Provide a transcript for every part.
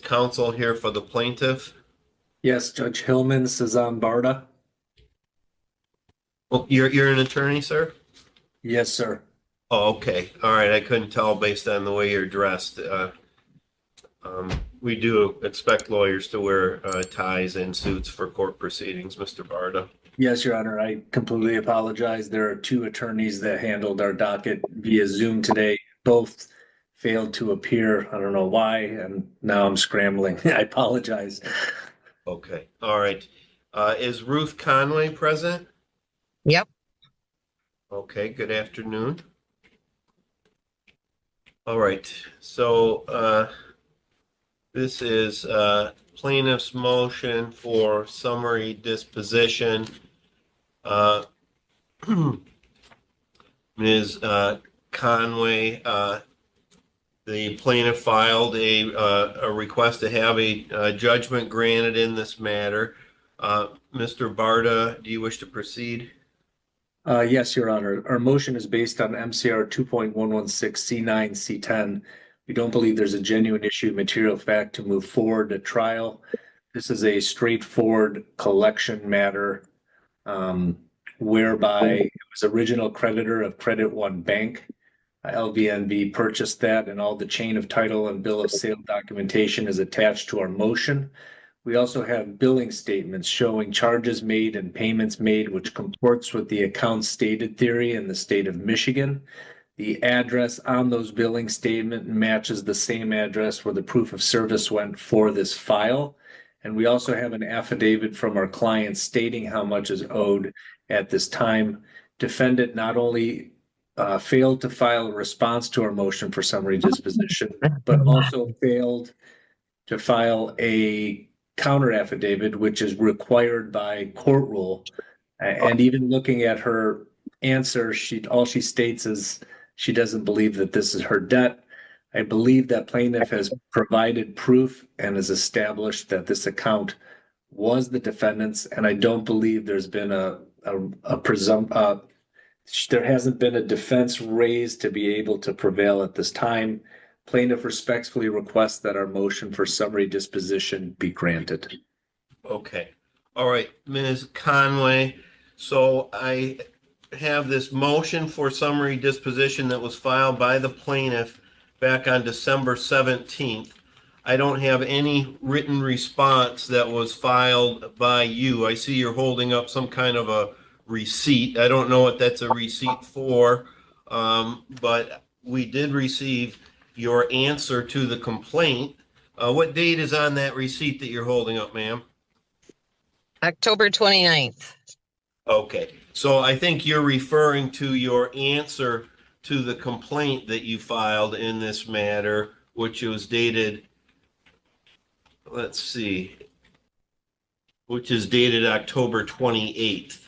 counsel here for the plaintiff? Yes, Judge Hillman, Cezanne Barda. Well, you're an attorney, sir? Yes, sir. Oh, okay. All right. I couldn't tell based on the way you're dressed. We do expect lawyers to wear ties and suits for court proceedings, Mr. Barda. Yes, Your Honor, I completely apologize. There are two attorneys that handled our docket via Zoom today. Both failed to appear. I don't know why, and now I'm scrambling. I apologize. Okay. All right. Is Ruth Conway present? Yep. Okay. Good afternoon. All right. So this is plaintiff's motion for summary disposition. Ms. Conway, the plaintiff filed a request to have a judgment granted in this matter. Mr. Barda, do you wish to proceed? Yes, Your Honor. Our motion is based on MCR 2.116 C9 C10. We don't believe there's a genuine issue of material fact to move forward to trial. This is a straightforward collection matter whereby it was original creditor of Credit One Bank. LVNB purchased that, and all the chain of title and bill of sale documentation is attached to our motion. We also have billing statements showing charges made and payments made, which comports with the account stated theory in the state of Michigan. The address on those billing statement matches the same address where the proof of service went for this file. And we also have an affidavit from our client stating how much is owed at this time. Defendant not only failed to file a response to our motion for summary disposition, but also failed to file a counter affidavit, which is required by court rule. And even looking at her answer, all she states is she doesn't believe that this is her debt. I believe that plaintiff has provided proof and has established that this account was the defendant's, and I don't believe there's been there hasn't been a defense raised to be able to prevail at this time. Plaintiff respectfully requests that our motion for summary disposition be granted. Okay. All right, Ms. Conway. So I have this motion for summary disposition that was filed by the plaintiff back on December 17th. I don't have any written response that was filed by you. I see you're holding up some kind of a receipt. I don't know what that's a receipt for, but we did receive your answer to the complaint. What date is on that receipt that you're holding up, ma'am? October 29th. Okay, so I think you're referring to your answer to the complaint that you filed in this matter, which was dated, let's see, which is dated October 28th.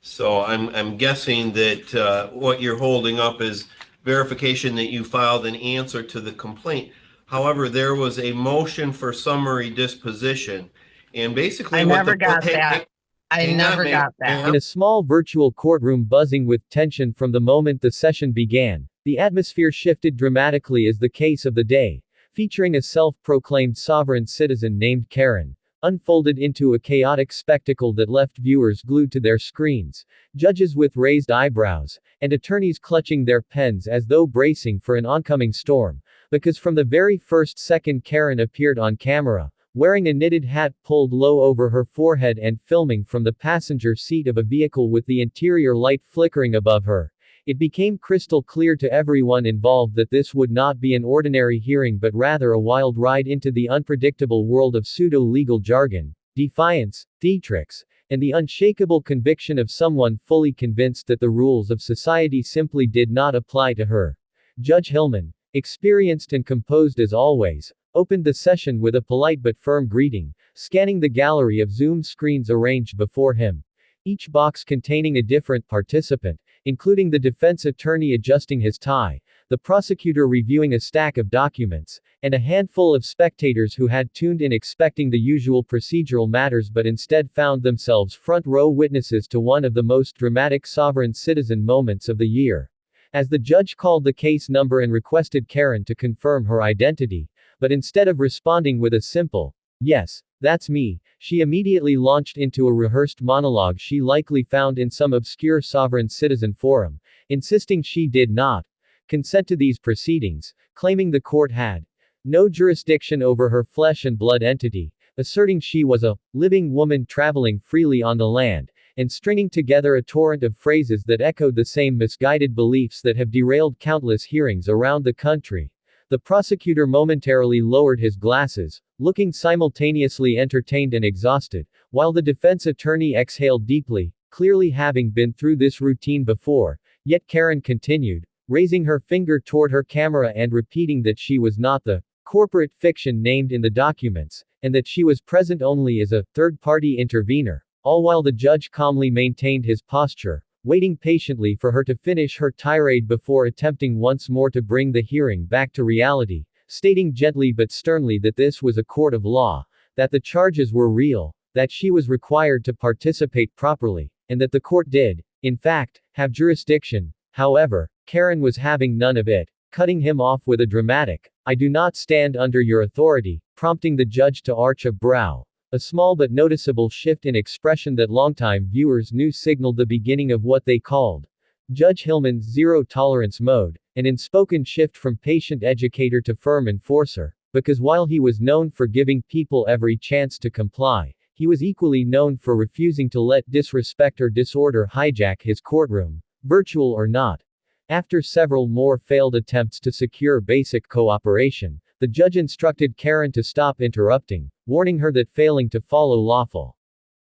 So I'm guessing that what you're holding up is verification that you filed an answer to the complaint. However, there was a motion for summary disposition, and basically I never got that. I never got that. In a small virtual courtroom buzzing with tension from the moment the session began, the atmosphere shifted dramatically as the case of the day, featuring a self-proclaimed sovereign citizen named Karen, unfolded into a chaotic spectacle that left viewers glued to their screens, judges with raised eyebrows, and attorneys clutching their pens as though bracing for an oncoming storm, because from the very first second Karen appeared on camera, wearing a knitted hat pulled low over her forehead and filming from the passenger seat of a vehicle with the interior light flickering above her, it became crystal clear to everyone involved that this would not be an ordinary hearing but rather a wild ride into the unpredictable world of pseudo-legal jargon, defiance, theatrics, and the unshakable conviction of someone fully convinced that the rules of society simply did not apply to her. Judge Hillman, experienced and composed as always, opened the session with a polite but firm greeting, scanning the gallery of Zoom screens arranged before him, each box containing a different participant, including the defense attorney adjusting his tie, the prosecutor reviewing a stack of documents, and a handful of spectators who had tuned in expecting the usual procedural matters but instead found themselves front-row witnesses to one of the most dramatic sovereign citizen moments of the year. As the judge called the case number and requested Karen to confirm her identity, but instead of responding with a simple, "Yes, that's me," she immediately launched into a rehearsed monologue she likely found in some obscure sovereign citizen forum, insisting she did not consent to these proceedings, claiming the court had no jurisdiction over her flesh and blood entity, asserting she was a living woman traveling freely on the land, and stringing together a torrent of phrases that echoed the same misguided beliefs that have derailed countless hearings around the country. The prosecutor momentarily lowered his glasses, looking simultaneously entertained and exhausted, while the defense attorney exhaled deeply, clearly having been through this routine before. Yet Karen continued, raising her finger toward her camera and repeating that she was not the corporate fiction named in the documents, and that she was present only as a third-party intervener, all while the judge calmly maintained his posture, waiting patiently for her to finish her tirade before attempting once more to bring the hearing back to reality, stating gently but sternly that this was a court of law, that the charges were real, that she was required to participate properly, and that the court did, in fact, have jurisdiction. However, Karen was having none of it, cutting him off with a dramatic, "I do not stand under your authority," prompting the judge to arch a brow. A small but noticeable shift in expression that longtime viewers knew signaled the beginning of what they called Judge Hillman's zero-tolerance mode, an unspoken shift from patient educator to firm enforcer, because while he was known for giving people every chance to comply, he was equally known for refusing to let disrespect or disorder hijack his courtroom, virtual or not. After several more failed attempts to secure basic cooperation, the judge instructed Karen to stop interrupting, warning her that failing to follow lawful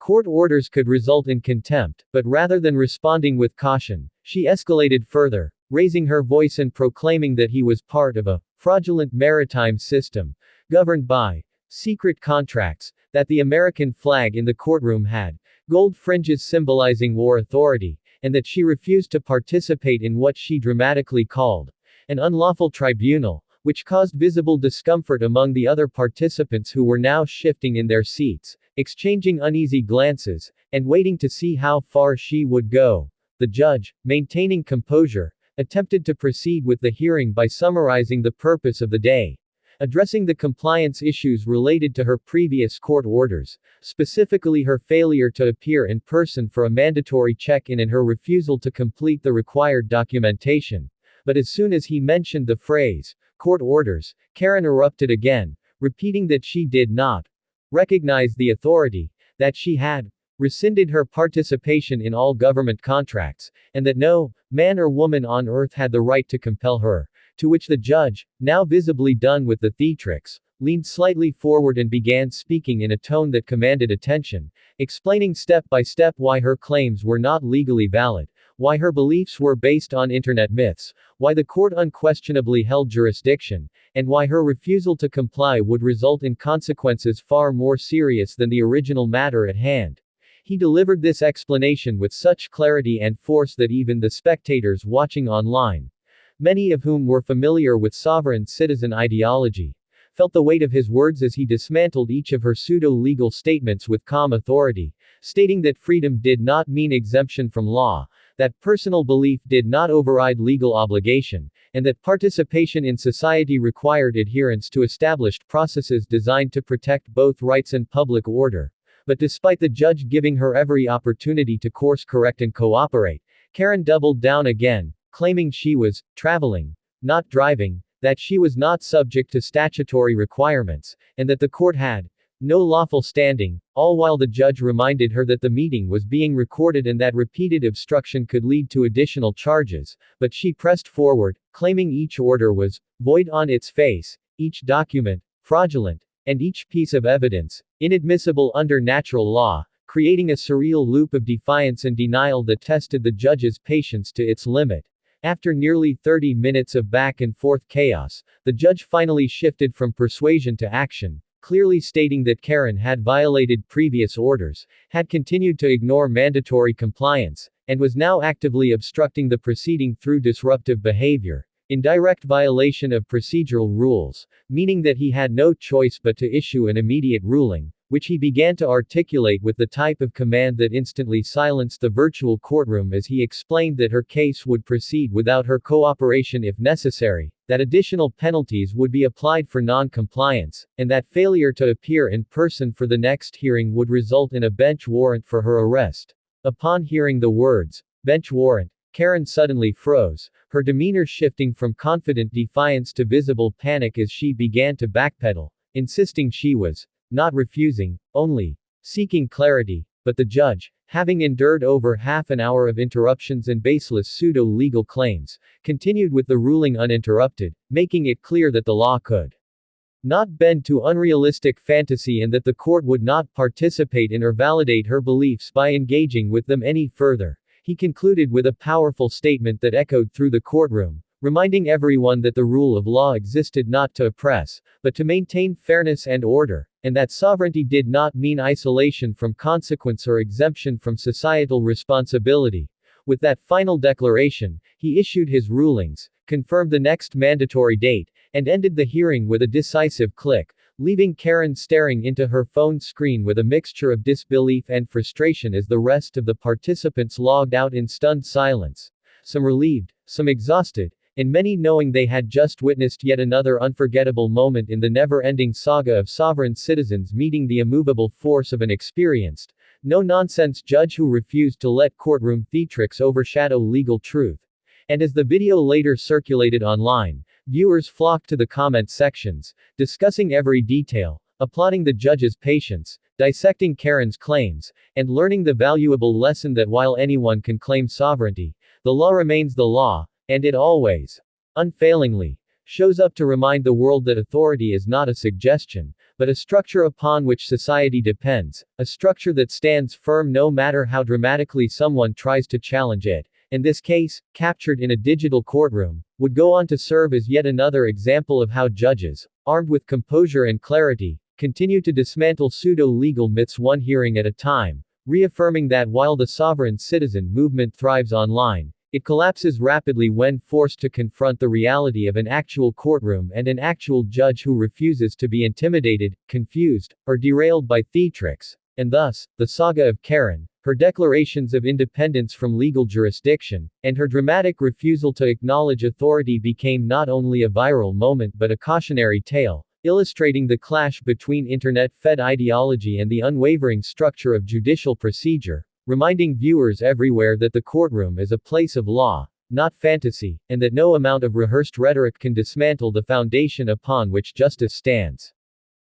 court orders could result in contempt, but rather than responding with caution, she escalated further, raising her voice and proclaiming that he was part of a fraudulent maritime system, governed by secret contracts, that the American flag in the courtroom had gold fringes symbolizing war authority, and that she refused to participate in what she dramatically called an unlawful tribunal, which caused visible discomfort among the other participants who were now shifting in their seats, exchanging uneasy glances, and waiting to see how far she would go. The judge, maintaining composure, attempted to proceed with the hearing by summarizing the purpose of the day, addressing the compliance issues related to her previous court orders, specifically her failure to appear in person for a mandatory check-in and her refusal to complete the required documentation. But as soon as he mentioned the phrase, court orders, Karen erupted again, repeating that she did not recognize the authority, that she had rescinded her participation in all government contracts, and that no man or woman on earth had the right to compel her, to which the judge, now visibly done with the theatrics, leaned slightly forward and began speaking in a tone that commanded attention, explaining step by step why her claims were not legally valid, why her beliefs were based on internet myths, why the court unquestionably held jurisdiction, and why her refusal to comply would result in consequences far more serious than the original matter at hand. He delivered this explanation with such clarity and force that even the spectators watching online, many of whom were familiar with sovereign citizen ideology, felt the weight of his words as he dismantled each of her pseudo-legal statements with calm authority, stating that freedom did not mean exemption from law, that personal belief did not override legal obligation, and that participation in society required adherence to established processes designed to protect both rights and public order. But despite the judge giving her every opportunity to course correct and cooperate, Karen doubled down again, claiming she was traveling, not driving, that she was not subject to statutory requirements, and that the court had no lawful standing, all while the judge reminded her that the meeting was being recorded and that repeated obstruction could lead to additional charges, but she pressed forward, claiming each order was void on its face, each document fraudulent, and each piece of evidence inadmissible under natural law, creating a surreal loop of defiance and denial that tested the judge's patience to its limit. After nearly 30 minutes of back-and-forth chaos, the judge finally shifted from persuasion to action, clearly stating that Karen had violated previous orders, had continued to ignore mandatory compliance, and was now actively obstructing the proceeding through disruptive behavior, in direct violation of procedural rules, meaning that he had no choice but to issue an immediate ruling, which he began to articulate with the type of command that instantly silenced the virtual courtroom as he explained that her case would proceed without her cooperation if necessary, that additional penalties would be applied for non-compliance, and that failure to appear in person for the next hearing would result in a bench warrant for her arrest. Upon hearing the words, bench warrant, Karen suddenly froze, her demeanor shifting from confident defiance to visible panic as she began to backpedal, insisting she was not refusing, only seeking clarity. But the judge, having endured over half an hour of interruptions and baseless pseudo-legal claims, continued with the ruling uninterrupted, making it clear that the law could not bend to unrealistic fantasy and that the court would not participate in or validate her beliefs by engaging with them any further. He concluded with a powerful statement that echoed through the courtroom, reminding everyone that the rule of law existed not to oppress, but to maintain fairness and order, and that sovereignty did not mean isolation from consequence or exemption from societal responsibility. With that final declaration, he issued his rulings, confirmed the next mandatory date, and ended the hearing with a decisive click, leaving Karen staring into her phone screen with a mixture of disbelief and frustration as the rest of the participants logged out in stunned silence. Some relieved, some exhausted, and many knowing they had just witnessed yet another unforgettable moment in the never-ending saga of sovereign citizens meeting the immovable force of an experienced, no-nonsense judge who refused to let courtroom theatrics overshadow legal truth. And as the video later circulated online, viewers flocked to the comment sections, discussing every detail, applauding the judge's patience, dissecting Karen's claims, and learning the valuable lesson that while anyone can claim sovereignty, the law remains the law, and it always, unfailingly, shows up to remind the world that authority is not a suggestion, but a structure upon which society depends, a structure that stands firm no matter how dramatically someone tries to challenge it. In this case, captured in a digital courtroom, would go on to serve as yet another example of how judges, armed with composure and clarity, continue to dismantle pseudo-legal myths one hearing at a time, reaffirming that while the sovereign citizen movement thrives online, it collapses rapidly when forced to confront the reality of an actual courtroom and an actual judge who refuses to be intimidated, confused, or derailed by theatrics. And thus, the saga of Karen, her declarations of independence from legal jurisdiction, and her dramatic refusal to acknowledge authority became not only a viral moment but a cautionary tale, illustrating the clash between internet-fed ideology and the unwavering structure of judicial procedure, reminding viewers everywhere that the courtroom is a place of law, not fantasy, and that no amount of rehearsed rhetoric can dismantle the foundation upon which justice stands.